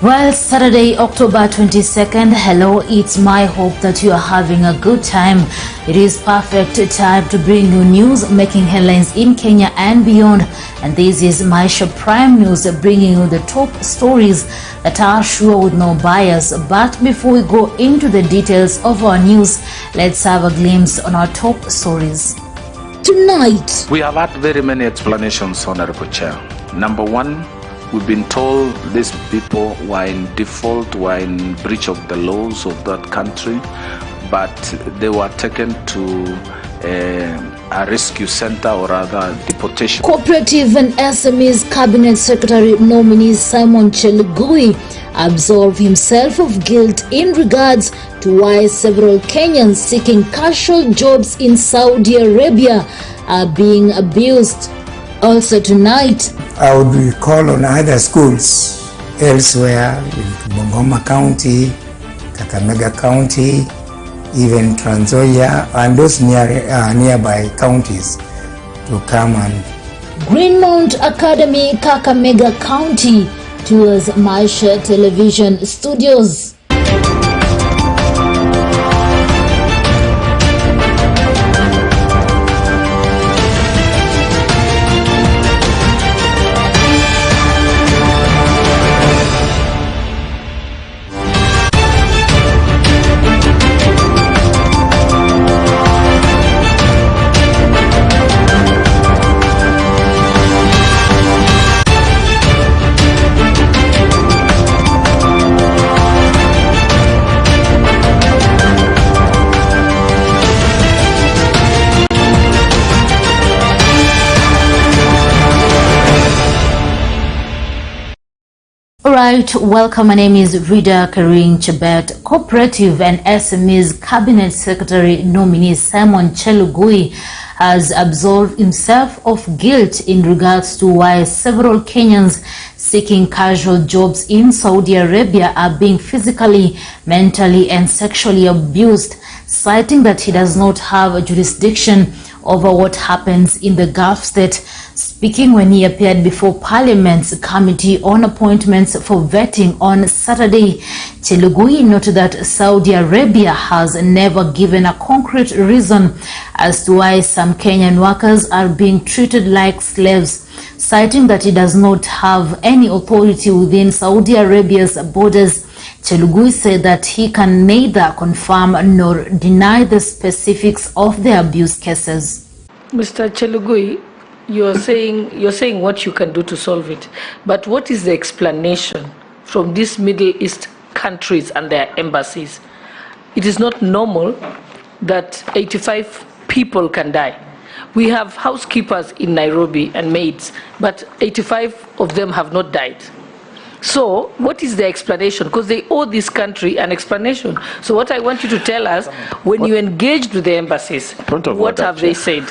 Well, Saturday, October 22nd, hello, it's my hope that you are having a good time. It is perfect time to bring you news making headlines in Kenya and beyond. And this is Maisha Prime News, bringing you the top stories that are sure with no bias. But before we go into the details of our news, let's have a glimpse on our top stories. Tonight, we have had very many explanations, Honorable Chair. Number one, we've been told these people were in default, were in breach of the laws of that country, but they were taken to a rescue center or rather deportation. Cooperative and SMEs Cabinet Secretary nominee Simon Chelugui absolved himself of guilt in regards to why several Kenyans seeking casual jobs in Saudi Arabia are being abused. Also tonight, I would call on other schools elsewhere in Bungoma County, Kakamega County, even Trans Nzoia and those nearby counties to come and Greenmount Academy, Kakamega County tours Maisha Television Studios. Alright, welcome. My name is Rida Karin Chebet. Cooperative and SMEs Cabinet Secretary nominee Simon Chelugui has absolved himself of guilt in regards to why several Kenyans seeking casual jobs in Saudi Arabia are being physically, mentally and sexually abused, citing that he does not have a jurisdiction over what happens in the Gulf state. Speaking when he appeared before Parliament's Committee on Appointments for Vetting on Saturday, Chelugui noted that Saudi Arabia has never given a concrete reason as to why some Kenyan workers are being treated like slaves, citing that he does not have any authority within Saudi Arabia's borders. Chelugui said that he can neither confirm nor deny the specifics of the abuse cases. Mr. Chelugui, you're saying what you can do to solve it, but what is the explanation from these Middle East countries and their embassies? It is not normal that 85 people can die. We have housekeepers in Nairobi and maids, but 85 of them have not died. So what is the explanation? Because they owe this country an explanation. So what I want you to tell us, when you engaged with the embassies, what have they said?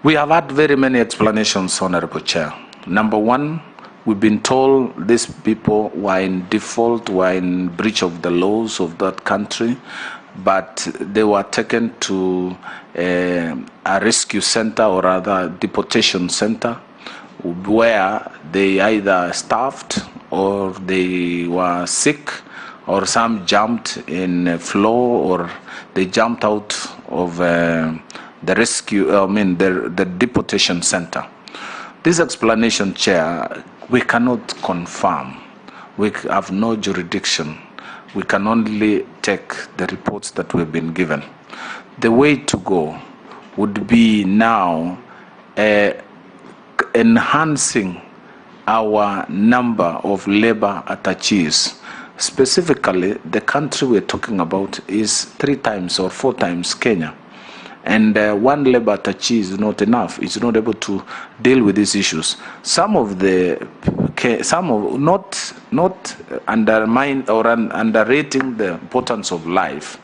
We have had very many explanations, Honorable Chair. Number one, we've been told these people were in default, were in breach of the laws of that country, but they were taken to a rescue center or rather deportation center where they either starved or they were sick or some jumped in a floor or they jumped out of the deportation center. This explanation, Chair, we cannot confirm. We have no jurisdiction. We can only take the reports that we've been given. The way to go would be now enhancing our number of labor attaches. Specifically, the country we're talking about is 3 times or 4 times Kenya. And one labor attaché is not enough. It's not able to deal with these issues. Not undermine or underrating the importance of life,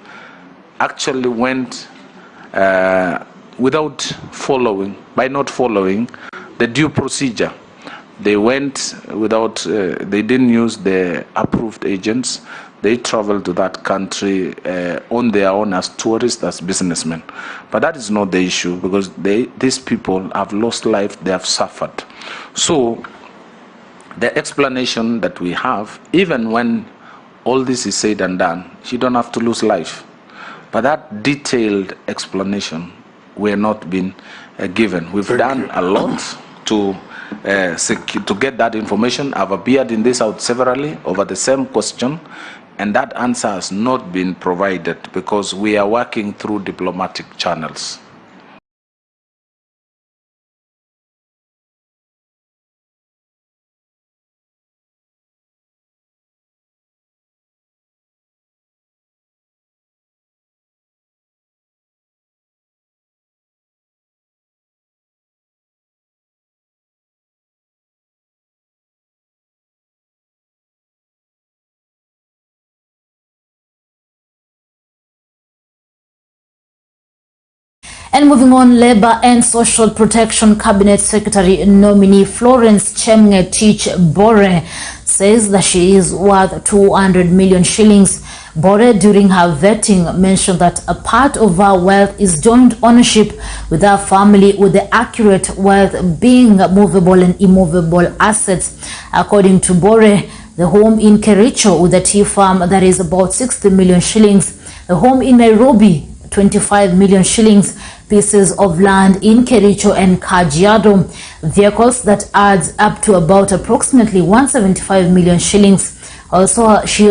actually went by not following the due procedure. They went without, they didn't use the approved agents. They traveled to that country on their own as tourists, as businessmen. But that is not the issue, because these people have lost life, they have suffered. So The explanation that we have, even when all this is said and done, you don't have to lose life. But that detailed explanation we're not being given. We've done a lot to get that information. I've appeared in this out severally over the same question, and that answer has not been provided because we are working through diplomatic channels. And moving on, Labour and Social Protection Cabinet Secretary nominee Florence Chemngetich Bore says that she is worth 200 million shillings. Bore, during her vetting, mentioned that a part of her wealth is joint ownership with her family, with the accurate wealth being movable and immovable assets. According to Bore, the home in Kericho with a tea farm that is about 60 million shillings, the home in Nairobi 25 million shillings, pieces of land in Kericho and Kajiado, vehicles that adds up to about approximately 175 million shillings. Also, she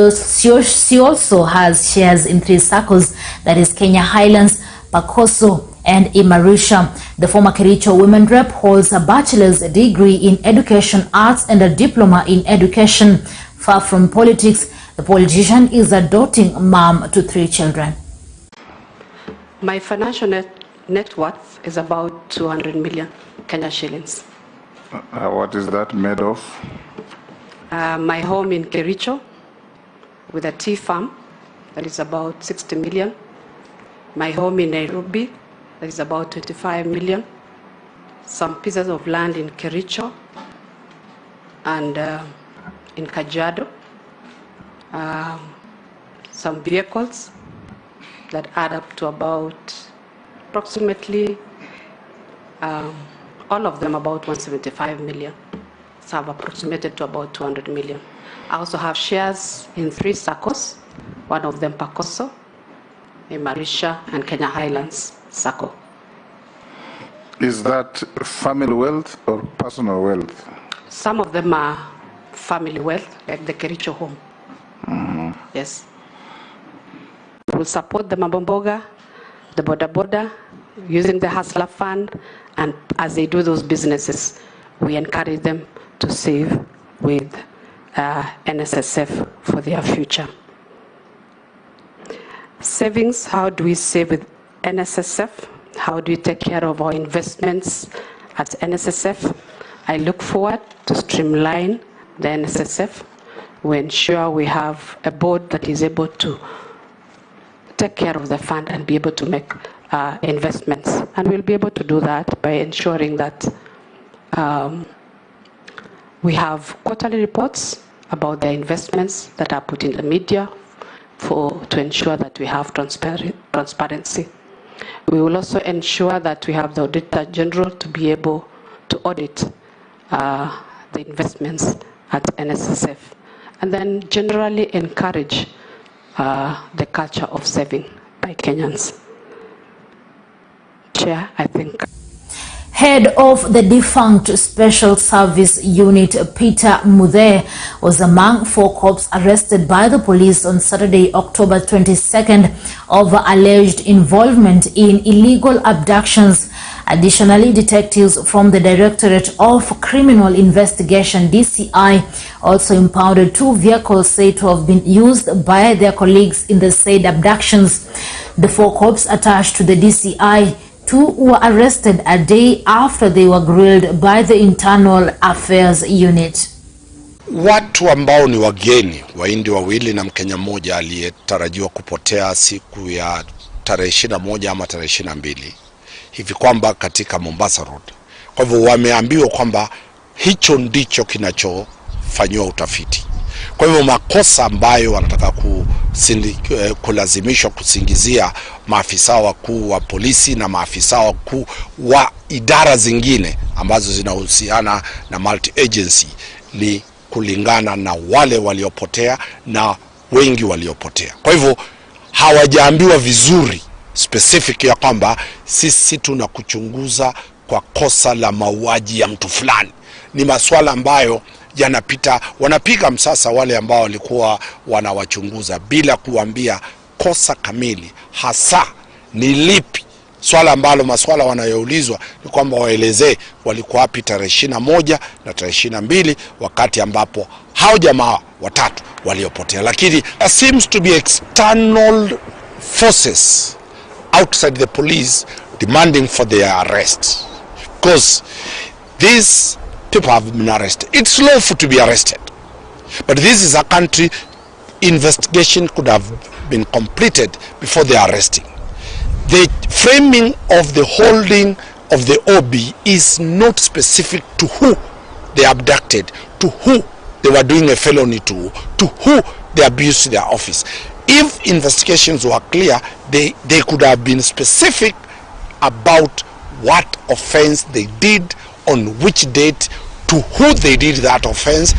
also has shares in 3 SACCOs, that is Kenya Highlands, Pakoso, and Maisha. The former Kericho women rep holds a bachelor's degree in education arts and a diploma in education. Far from politics, the politician is a doting mom to 3 children. My financial net worth is about 200 million Kenya shillings. What is that made of? My home in Kericho with a tea farm, that is about 60 million. My home in Nairobi, that is about 25 million. Some pieces of land in Kericho and in Kajiado. Some vehicles that add up to about approximately, all of them about 175 million. So I've approximated to about 200 million. I also have shares in 3 SACCOs, one of them Pakoso, Maisha, and Kenya Highlands SACCO. Is that family wealth or personal wealth? Some of them are family wealth, like the Kericho home. Yes. We'll support the Mabomboga, the Boda, using the Hustler Fund, and as they do those businesses, we encourage them to save with NSSF for their future. Savings, how do we save with NSSF? How do we take care of our investments at NSSF? I look forward to streamline the NSSF. We ensure we have a board that is able to take care of the fund and be able to make investments. And we'll be able to do that by ensuring that we have quarterly reports about the investments that are put in the media to ensure that we have transparency. We will also ensure that we have the Auditor General to be able to audit the investments at NSSF, and then generally encourage the culture of saving by Kenyans. Chair, I think. Head of the defunct Special Service Unit, Peter Muthe, was among 4 cops arrested by the police on Saturday, October 22nd, over alleged involvement in illegal abductions. Additionally, detectives from the Directorate of Criminal Investigation, DCI, also impounded 2 vehicles said to have been used by their colleagues in the said abductions. The 4 cops attached to the DCI, 2 were arrested a day after they were grilled by the Internal Affairs Unit. Watu ambao ni wageni, Wahindi wawili na Mkenya mmoja aliyetarajiwa kupotea siku ya tarehe 21 ama tarehe 22 hivi kwamba katika Mombasa Road. Kwa hivyo wameambiwa kwamba hicho ndicho kinachofanywa utafiti. Kwa hivyo makosa ambayo wanataka kulazimishwa kusingizia maafisa wakuu wa polisi na maafisa wakuu wa idara zingine ambazo zinahusiana na multi agency ni kulingana na wale waliopotea na wengi waliopotea. Kwa hivyo hawajaambiwa vizuri specific ya kwamba sisi tunakuchunguza kwa kosa la mauaji ya mtu fulani. Ni masuala ambayo yanapita, wanapiga msasa wale ambao walikuwa wanawachunguza bila kuambia kosa kamili hasa ni lipi. Swala ambalo maswala wanayoulizwa ni kwamba waelezee walikuwa wapi tarehe 21 na tarehe 22 wakati ambapo hao jamaa watatu waliopotea. Lakini there seems to be external forces outside the police demanding for their arrest, because these people have been arrested. It's lawful to be arrested, but this is a country investigation could have been completed before the arresting. The framing of the holding of the OB is not specific to who they abducted, to who they were doing a felony to who they abused their office. If investigations were clear, they could have been specific about what offense they did, on which date, to who they did that offense.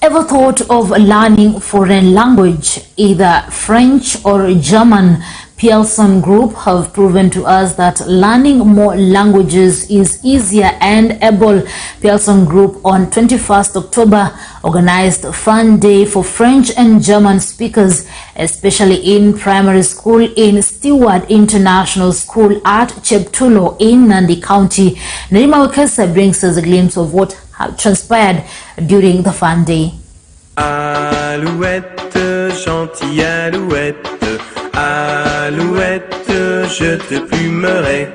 Ever thought of learning foreign language, either French or German? Pearson Group have proven to us that learning more languages is easier and able. Pearson Group on 21st October organized a fun day for French and German speakers, especially in primary school in Stewart International School at Cheptulo in Nandi County. Narima Wekesa brings us a glimpse of what transpired during the fun day. Alouette, gentille alouette, alouette, je te plumerai.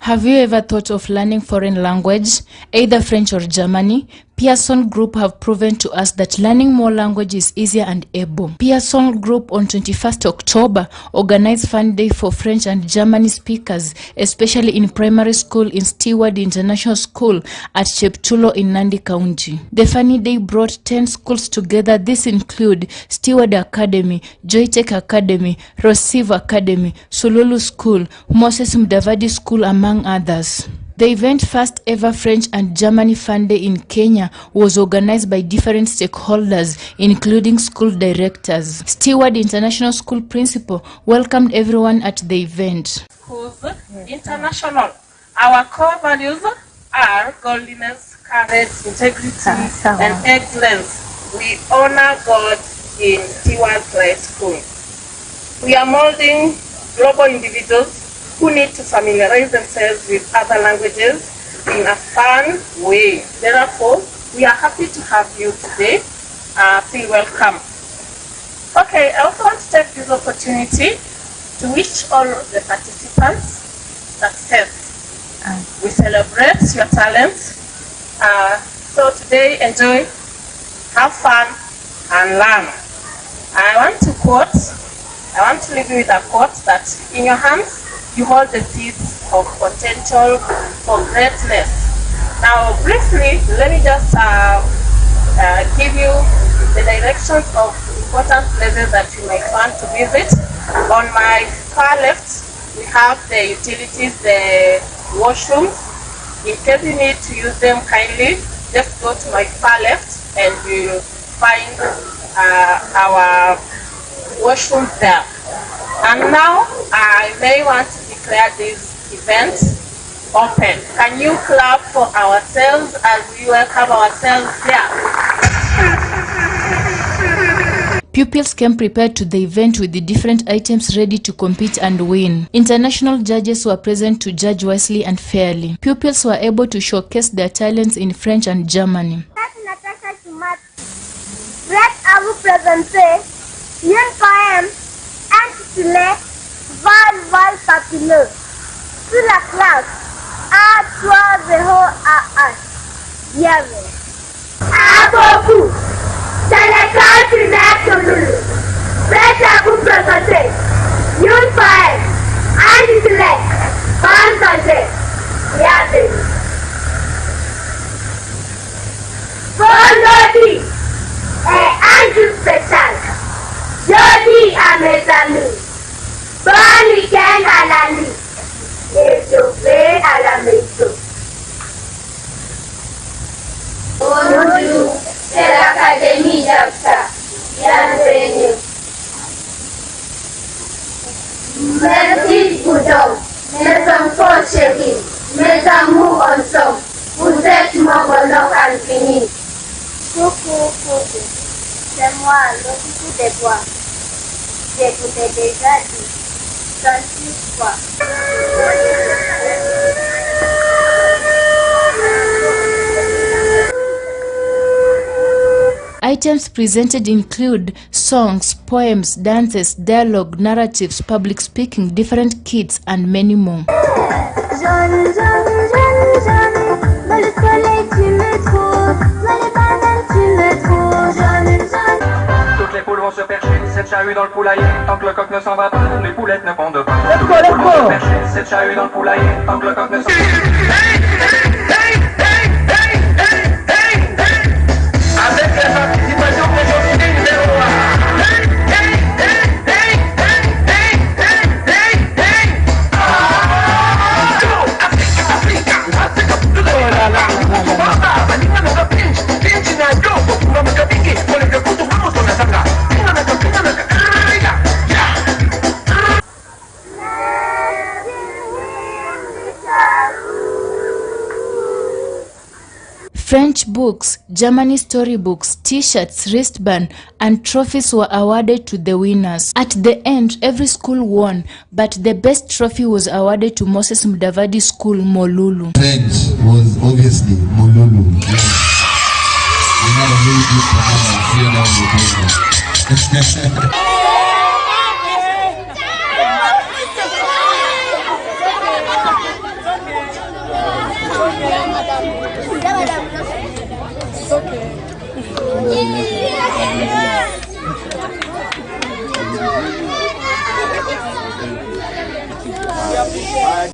Have you ever thought of learning foreign language, either French or Germany? Pearson Group have proven to us that learning more language is easier and able. Pearson Group on 21st October organized Fun Day for French and German speakers, especially in primary school in Stewart International School at Cheptulo in Nandi County. The Funny Day brought 10 schools together. This include Stewart Academy, Joytech Academy, Rosive Academy, Sululu School, Moses Mudavadi School, among others. The event, first ever French and Germany Fun Day in Kenya, was organized by different stakeholders, including school directors. Stewart International School principal welcomed everyone at the event. International. Our core values are godliness, courage, integrity, and excellence. We honor God in Stewart High School. We are molding global individuals who need to familiarize themselves with other languages in a fun way. Therefore, we are happy to have you today. Feel welcome. Okay, I also want to take this opportunity to wish all of the participants success. We celebrate your talents. So today, enjoy, have fun, and learn. I want to leave you with a quote that in your hands, you hold the seeds of potential for greatness. Now, briefly, let me just give you the directions of important places that you might want to visit. On my far left, we have the utilities, the washrooms. In case you need to use them kindly, just go to my far left and you'll find our washrooms there. And now, I may want to declare this event open. Can you clap for ourselves as we welcome ourselves here? Pupils came prepared to the event with the different items ready to compete and win. International judges were present to judge wisely and fairly. Pupils were able to showcase their talents in French and Germany. Sur la classe A30AA. Bienvenue. À beaucoup. C'est l'école primaire Sonar. Prête à vous présenter une femme intitulée Bonne santé. Bienvenue. Vendredi est un jour spécial. Je dis à mes amis, bon week-end à la nuit. Et je vais à la maison. jaksa, bienvenue. Merci Boudon, mes enfants chéris, mes amours ensemble, vous êtes mon bonheur infini. Coucou, c'est moi, le coucou des bois. Je vous ai déjà dit, 36 fois. Items presented include songs, poems, dances, dialogue, narratives, public speaking, different kits, and many more. Toutes les poules vont se percher, 7 chahuts dans le poulailler. Tant que le coq ne s'en va pas, les poulettes ne pondent pas. Les poules vont se percher, 7 chahuts dans le poulailler. Tant que le coq ne s'en va pas. Avec la participation des sociétés numéro 1. French books, Germany storybooks, t-shirts, wristband, and trophies were awarded to the winners. At the end, every school won, but the best trophy was awarded to Moses Mudavadi School, Molulu. French was obviously Molulu. Yes. We had a very good performance here down the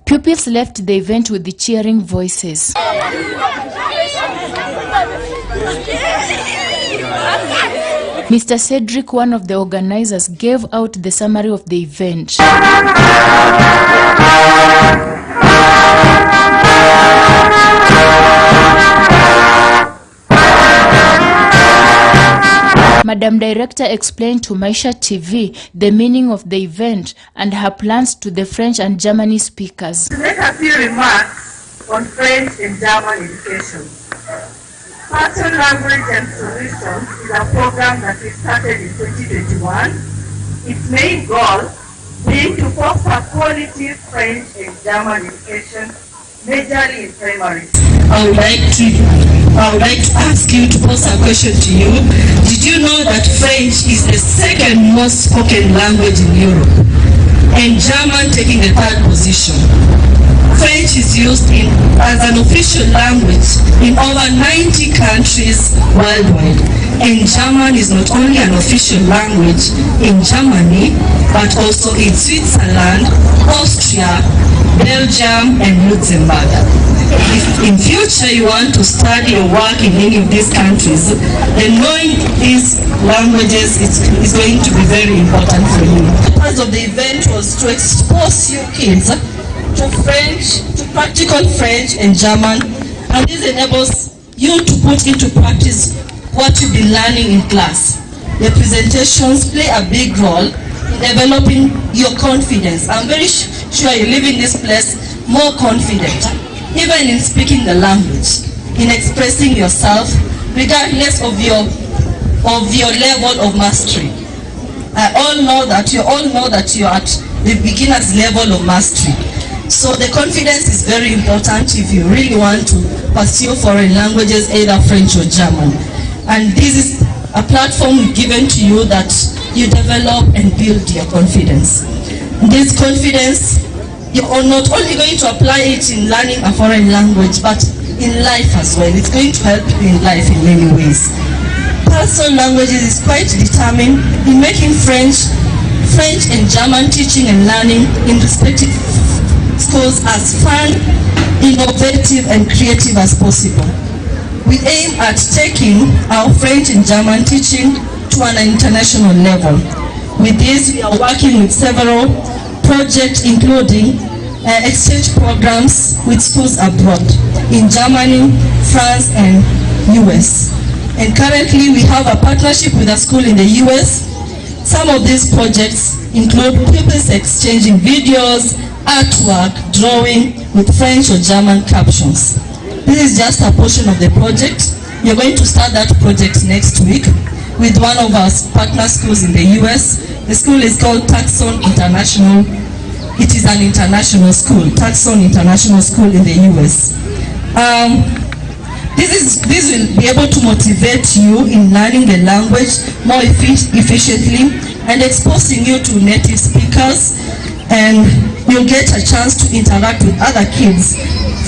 Pupils left the event with the cheering voices. Mr. Cedric, one of the organizers, gave out the summary of the event. Madam Director explained to Maisha TV the meaning of the event and her plans to the French and German speakers. To make a few remarks on French and German education. Pattern Language and Solutions is a program that we started in 2021. Its main goal being to foster quality French and German education, majorly in primary. I would like to ask you to pose a question to you. Did you know that French is the second most spoken language in Europe, and German taking the third position? French is used as an official language in over 90 countries worldwide, and German is not only an official language in Germany, but also in Switzerland, Austria, Belgium, and Luxembourg. If in future you want to study or work in any of these countries, then knowing these languages is going to be very important for you. The purpose of the event was to expose you kids to French, to practical French and German, and this enables you to put into practice what you've been learning in class. The presentations play a big role in developing your confidence. I'm very sure you leave in this place more confident, even in speaking the language, in expressing yourself, regardless of your level of mastery. I all know that you are at the beginner's level of mastery. So the confidence is very important if you really want to pursue foreign languages, either French or German. And this is a platform given to you that you develop and build your confidence. This confidence, you're not only going to apply it in learning a foreign language, but in life as well. It's going to help you in life in many ways. Personal languages is quite determined in making French and German teaching and learning in respective schools as fun, innovative, and creative as possible. We aim at taking our French and German teaching to an international level. With this, we are working with several projects, including exchange programs with schools abroad in Germany, France, and US. And currently we have a partnership with a school in the US. Some of these projects include pupils exchanging videos, artwork, drawing with French or German captions. This is just a portion of the project. We are going to start that project next week with one of our partner schools in the US. The school is called Tucson International. It is an international school, Tucson International School in the US. This will be able to motivate you in learning the language more efficiently and exposing you to native speakers, and you'll get a chance to interact with other kids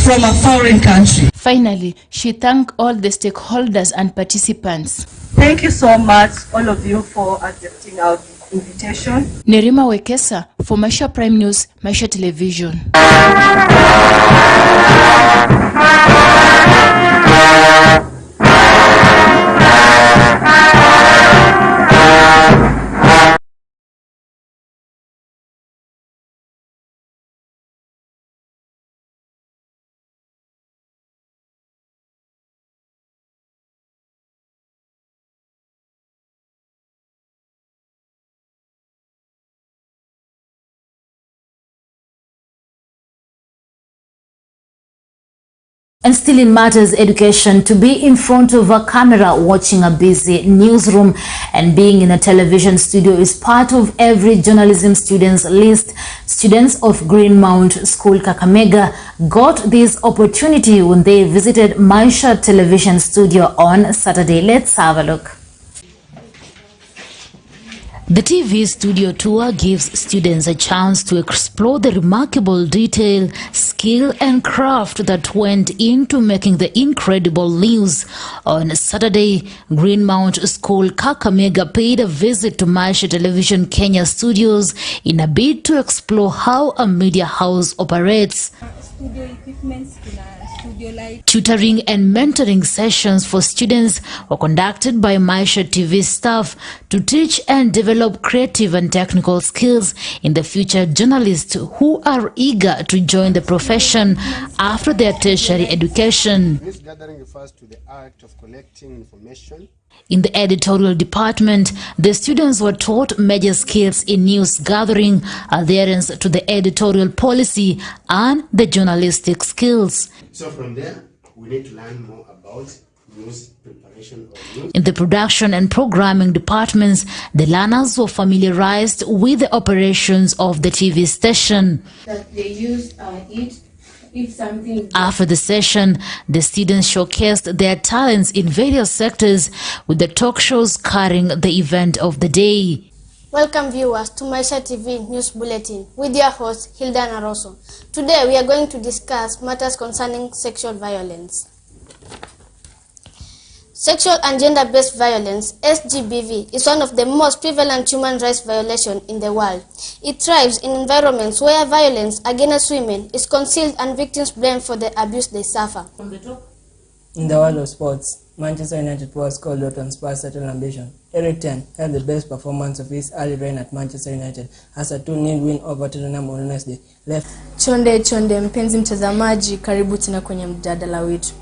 from a foreign country. Finally, she thanked all the stakeholders and participants. Thank you so much, all of you, for accepting our invitation. Nerima Wekesa for Maisha Prime News, Maisha Television. And still in matters education, to be in front of a camera watching a busy newsroom and being in a television studio is part of every journalism student's list. Students of Greenmount School Kakamega got this opportunity when they visited Maisha television studio on Saturday. Let's have a look. The TV studio tour gives students a chance to explore the remarkable detail, skill and craft that went into making the incredible news. On Saturday, Greenmount School Kakamega paid a visit to Maisha Television Kenya studios in a bid to explore how a media house operates. Studio equipments, Tutoring and mentoring sessions for students were conducted by Maisha TV staff to teach and develop creative and technical skills in the future journalists who are eager to join the profession after their tertiary education. This gathering refers to the act of collecting information. In the editorial department, the students were taught major skills in news gathering, adherence to the editorial policy, and the journalistic skills. So from there, we need to learn more about news preparation or news. In the production and programming departments, the learners were familiarized with the operations of the TV station. That they use if something. After the session, the students showcased their talents in various sectors, with the talk shows carrying the event of the day. Welcome viewers to Maisha TV News Bulletin with your host Hilda Naroso. Today we are going to discuss matters concerning sexual violence. Sexual and gender-based violence, SGBV, is one of the most prevalent human rights violations in the world. It thrives in environments where violence against women is concealed and victims blamed for the abuse they suffer. In the world of sports, Manchester United was called out on Spurs' certain ambition. Eric Ten had the best performance of his early reign at Manchester United as a 2-0 win over Tottenham on Wednesday. Chonde mpenzi mtazamaji, karibu tena kwenye mjadala wetu.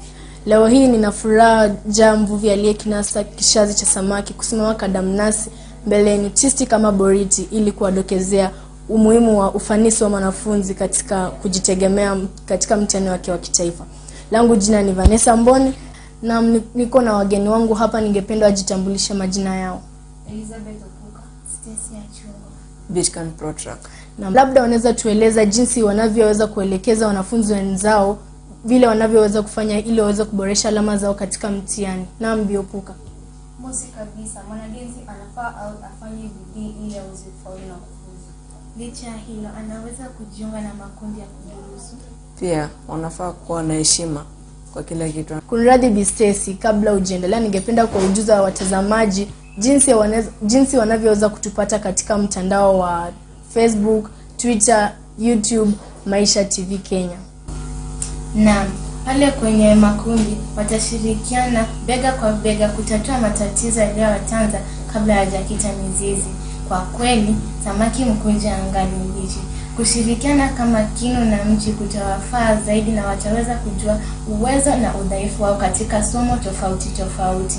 Leo hii nina furaha mvuvi aliyekinasa kishazi cha samaki kusimama kadamnasi mbeleni tisti kama boriti ili kuwadokezea umuhimu wa ufanisi wa wanafunzi katika kujitegemea katika mtihani wake wa kitaifa. Langu jina ni Vanessa Mboni na niko na wageni wangu hapa, ningependa wajitambulishe majina yao. Elizabeth Okuka, Stacy Achungo, Bitcan Protrack. Na labda wanaweza tueleza jinsi wanavyoweza kuelekeza wanafunzi wenzao vile wanavyoweza kufanya ili waweze kuboresha alama zao katika mtihani. Na Mbiopuka. Mosi kabisa, mwanagenzi anafaa au afanye bidii ili aweze kufaulu na kufuzu. Licha ya hilo, anaweza kujiunga na makundi ya kudurusu. Pia wanafaa kuwa na heshima kwa kila kitu. Kunradhi Bistesi, kabla ujiendelea ningependa kuwajuza wa watazamaji jinsi wanavyoweza kutupata katika mtandao wa Facebook, Twitter, YouTube, Maisha TV Kenya. Naam, pale kwenye makundi watashirikiana bega kwa bega kutatua matatizo yaliyowatanza kabla hajakita mizizi. Kwa kweli, samaki mkunja angali mbichi. Kushirikiana kama kinu na mchi kutawafaa zaidi na wataweza kujua uwezo na udhaifu wao katika somo tofauti tofauti.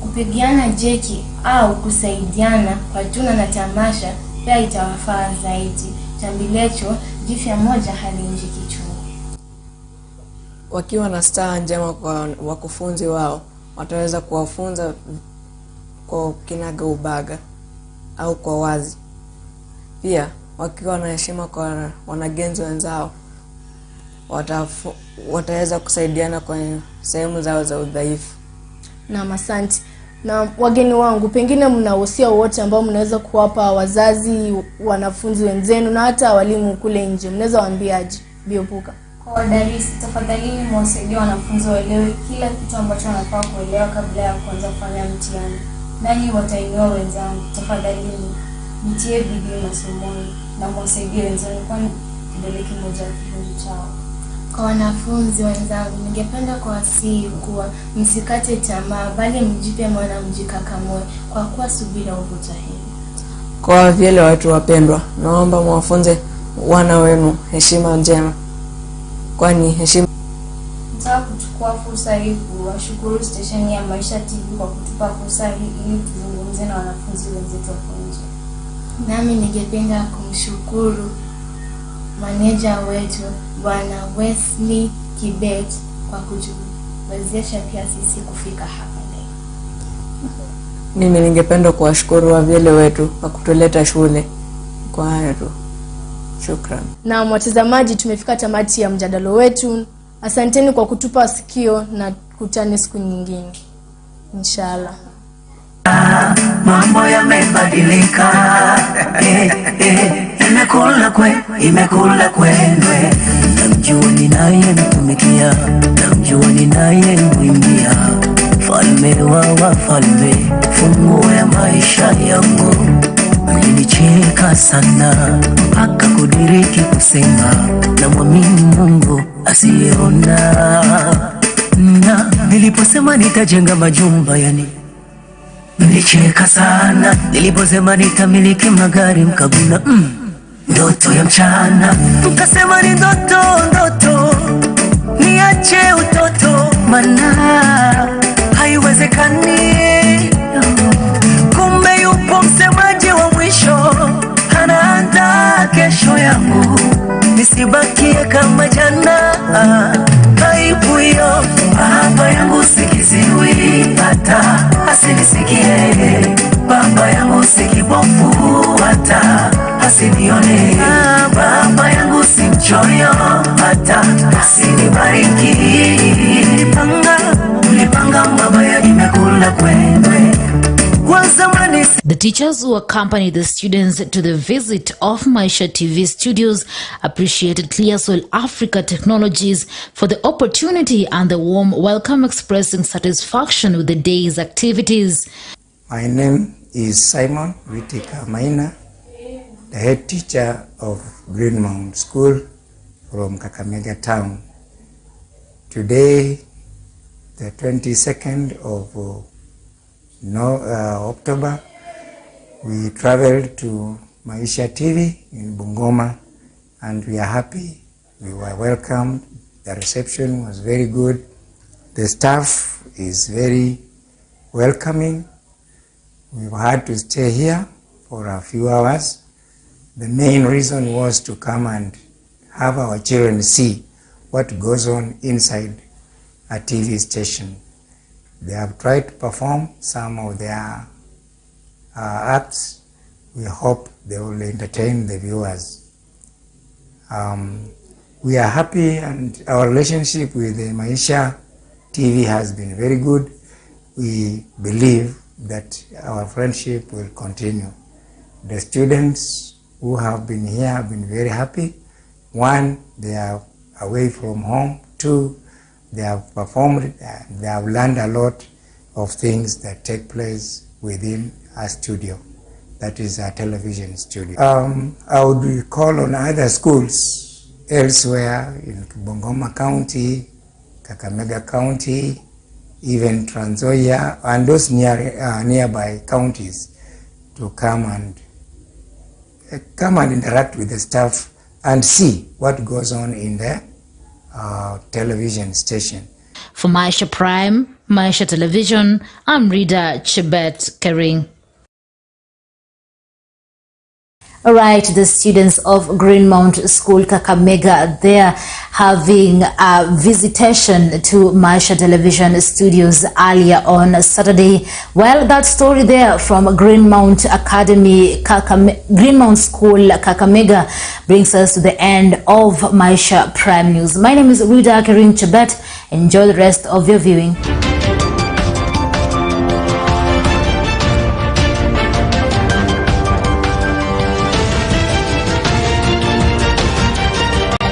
Kupigiana jeki au kusaidiana kwa tuna na tamasha pia itawafaa zaidi. Tambilecho jifya moja halinjiki chungu. Wakiwa na staa njema kwa wakufunzi wao, wataweza kuwafunza kwa kinaga ubaga au kwa wazi. Pia wakiwa na heshima kwa wanagenzi wenzao, wataweza kusaidiana kwenye sehemu zao za udhaifu. Na asante. Na wageni wangu, pengine mnahusia wote ambao mnaweza kuwapa wazazi, wanafunzi wenzenu na hata walimu kule nje, mnaweza waambiaje? Biopuka. Kwa wadarisi, tafadhalini mwasaidie wanafunzi waelewe kila kitu ambacho wanafaa kuelewa kabla ya kuanza kufanya mtihani. Nanyi watainua wenzangu, tafadhalini mtie bidii masomoni na mwasaidie wenzenu, kwani kidole kimoja kivunji chao. Kwa wanafunzi wenzangu, ningependa kuwasihi kuwa msikate tamaa, bali mjipe moyo na mjikakamue, kwa kuwa subira huvuta heri. Kwa vile watu wapendwa, naomba mwafunze wana wenu heshima njema, kwani heshima. Nataka kuchukua fursa hii kuwashukuru stesheni ya Maisha TV kwa kutupa fursa hii ili tuzungumze na wanafunzi wenzetu hapo nje. Nami ningependa kumshukuru maneja wetu Bwana Wesley Kibet kwa kutuwezesha pia sisi kufika hapa leo. Mimi ningependa kuwashukuru wavyele wetu kwa kutuleta shule. Kwa hayo tu. Shukrani. Na watazamaji, tumefika tamati ya mjadala wetu. Asanteni kwa kutupa sikio na kutane siku nyingine. Inshallah. Mambo yamebadilika. Imekula kwendwe. Namjua ninaye mtumikia, namjua ninaye mwimbia. Falme wa wafalme, funguo ya maisha yangu. Alinicheka sana mpaka kudiriki kusema na mwamini Mungu asiyeona. Na niliposema nitajenga majumba, yani nilicheka sana. Niliposema nitamiliki magari, mkaguna ndoto ya mchana. Mkasema ni ndoto, niache utoto, mana haiwezekani. Kumbe yupo msemaji wa mwisho, anaandaa kesho yangu, nisibakie kama jana. Aibu hiyo baba yangu sikiziwi, hata asinisikie. Baba yangu sikibofu, hata asinione. Baba yangu simchoyo, hata asinibariki. Ulipanga mabaya, imekula kwendwe. The teachers who accompanied the students to the visit of Maisha TV studios appreciated Clearsoil Africa Technologies for the opportunity and the warm welcome, expressing satisfaction with the day's activities. My name is Simon Witika Maina, the head teacher of Greenmount School from Kakamega town. Today, the 22nd of October, we traveled to Maisha TV in Bungoma, and we are happy. We were welcomed. The reception was very good. The staff is very welcoming. We had to stay here for a few hours. The main reason was to come and have our children see what goes on inside a TV station. They have tried to perform some of their acts. We hope they will entertain the viewers. We are happy, and our relationship with the Maisha TV has been very good. We believe that our friendship will continue. The students who have been here have been very happy. One, they are away from home. Two, they have performed, they have learned a lot of things that take place within a studio, that is a television studio. I would call on other schools elsewhere in Bungoma County, Kakamega County, even Transoya, and those nearby counties to come and interact with the staff and see what goes on in the television station. For Maisha Prime, Maisha Television, I'm Rida Chebet Kering. All right, the students of Greenmount School, Kakamega, they're having a visitation to Maisha Television studios earlier on Saturday. Well, that story there from Greenmount Academy, Greenmount School, Kakamega, brings us to the end of Maisha Prime News. My name is Rida Kering Chebet. Enjoy the rest of your viewing.